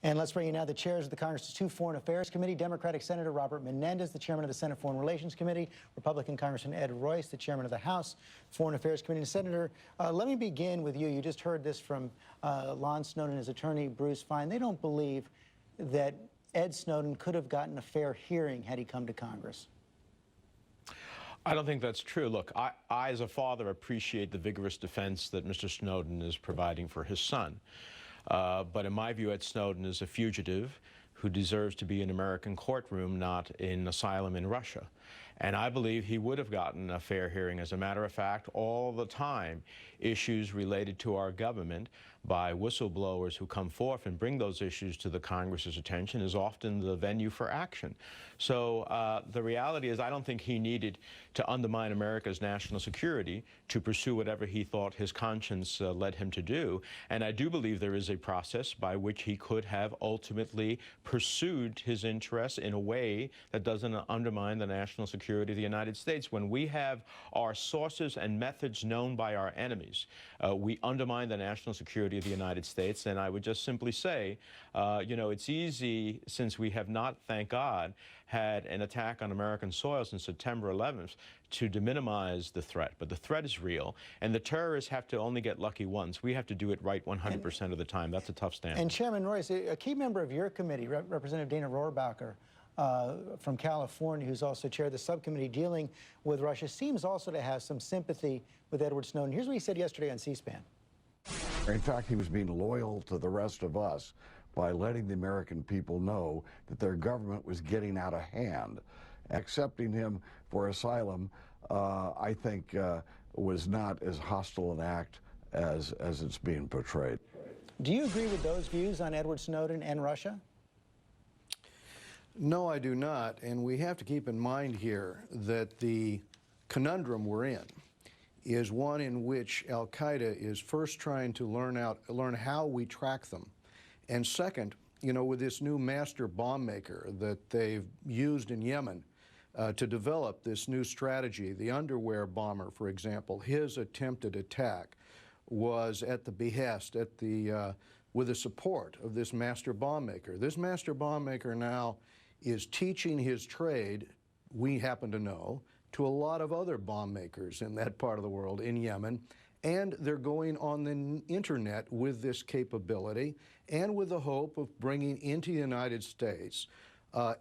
And let's bring you now the chairs of the Congress's two Foreign Affairs Committee, Democratic Senator Robert Menendez, the chairman of the Senate Foreign Relations Committee, Republican Congressman Ed Royce, the chairman of the House Foreign Affairs Committee. And Senator, let me begin with you. You just heard this from Lon Snowden and his attorney, Bruce Fein. They don't believe that Ed Snowden could have gotten a fair hearing had he come to Congress. I don't think that's true. Look, I as a father, appreciate the vigorous defense that Mr. Snowden is providing for his son. But in my view, Ed Snowden is a fugitive who deserves to be in an American courtroom, not in asylum in Russia. And I believe he would have gotten a fair hearing. As a matter of fact, all the time, issues related to our government by whistleblowers who come forth and bring those issues to the Congress's attention is often the venue for action. So the reality is I don't think he needed to undermine America's national security to pursue whatever he thought his conscience led him to do. And I do believe there is a process by which he could have ultimately pursued his interests in a way that doesn't undermine the national security of the United States. When we have our sources and methods known by our enemies, we undermine the national security of the United States. And I would just simply say, you know, it's easy, since we have not, thank God, had an attack on American soil since September 11th, to minimize the threat. But the threat is real, and the terrorists have to only get lucky once. We have to do it right 100% of the time. That's a tough stand. And Chairman Royce, a key member of your committee, Representative Dana Rohrabacher, from California, who's also chaired the subcommittee dealing with Russia, seems also to have some sympathy with Edward Snowden. Here's what he said yesterday on C-SPAN. In fact, he was being loyal to the rest of us by letting the American people know that their government was getting out of hand. Accepting him for asylum, I think, was not as hostile an act as it's being portrayed. Do you agree with those views on Edward Snowden and Russia? No, I do not. And we have to keep in mind here that the conundrum we're in is one in which al-Qaeda is first trying to learn how we track them. And second, you know, with this new master bomb maker that they've used in Yemen to develop this new strategy, the underwear bomber, for example, his attempted attack was at the behest, with the support of this master bomb maker. This master bomb maker now is teaching his trade, we happen to know, to a lot of other bomb makers in that part of the world, in Yemen, and they're going on the internet with this capability and with the hope of bringing into the United States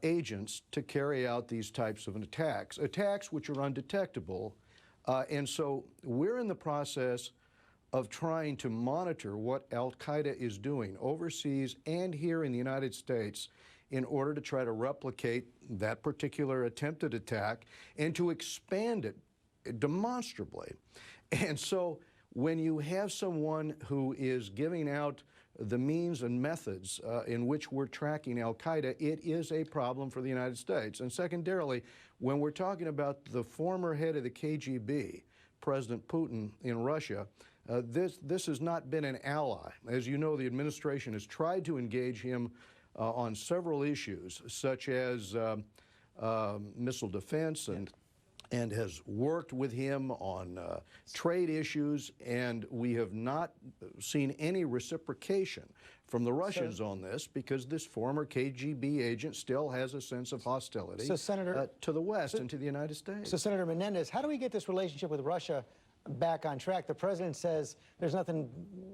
agents to carry out these types of attacks which are undetectable. And so we're in the process of trying to monitor what al-Qaeda is doing overseas and here in the United States in order to try to replicate that particular attempted attack and to expand it demonstrably. And so when you have someone who is giving out the means and methods in which we're tracking al-Qaeda, it is a problem for the United States. And secondarily, when we're talking about the former head of the KGB, President Putin in Russia, this has not been an ally. As you know, the administration has tried to engage him on several issues, such as missile defense, and has worked with him on trade issues, and we have not seen any reciprocation from the Russians on this, because this former KGB agent still has a sense of hostility to the West and to the United States. So, Senator Menendez, how do we get this relationship with Russia back on track? The president says there's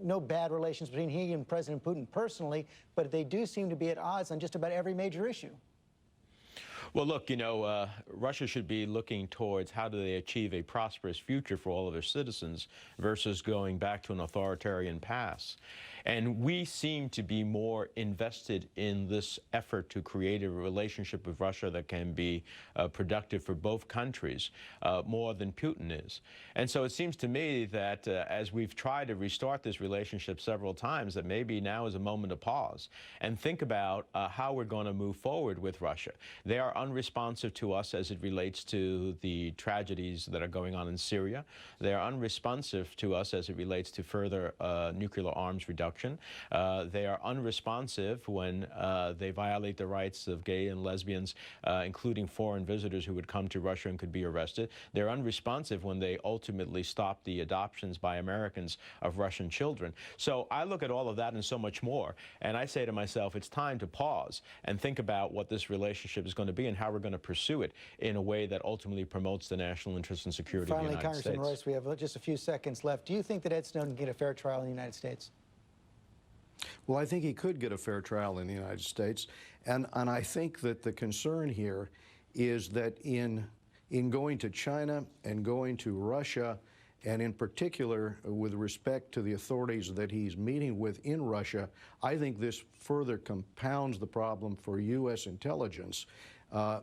no bad relations between he and President Putin personally, but they do seem to be at odds on just about every major issue. Well, look, you know, Russia should be looking towards how do they achieve a prosperous future for all of their citizens versus going back to an authoritarian past. And we seem to be more invested in this effort to create a relationship with Russia that can be productive for both countries more than Putin is. And so it seems to me that as we've tried to restart this relationship several times, that maybe now is a moment to pause and think about how we're going to move forward with Russia. They are unresponsive to us as it relates to the tragedies that are going on in Syria. They are unresponsive to us as it relates to further nuclear arms reduction. They are unresponsive when they violate the rights of gay and lesbians, including foreign visitors who would come to Russia and could be arrested. They're unresponsive when they ultimately stop the adoptions by Americans of Russian children. So I look at all of that and so much more, and I say to myself, it's time to pause and think about what this relationship is going to be and how we're going to pursue it in a way that ultimately promotes the national interest and security of the Finally, United States. Congressman Royce, we have just a few seconds left. Do you think that Ed Snowden can get a fair trial in the United States? Well, I think he could get a fair trial in the United States, and I think that the concern here is that in going to China and going to Russia, and in particular with respect to the authorities that he's meeting with in Russia, I think this further compounds the problem for U.S. intelligence. I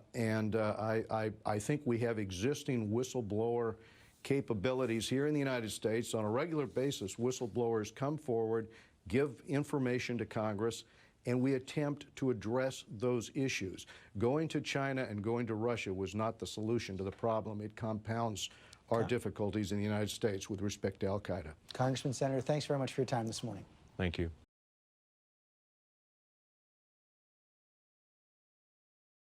think we have existing whistleblower capabilities here in the United States. On a regular basis, whistleblowers come forward, give information to Congress, and we attempt to address those issues. Going to China and going to Russia was not the solution to the problem. It compounds our difficulties in the United States with respect to al-Qaeda. Congressman, Senator, thanks very much for your time this morning. Thank you.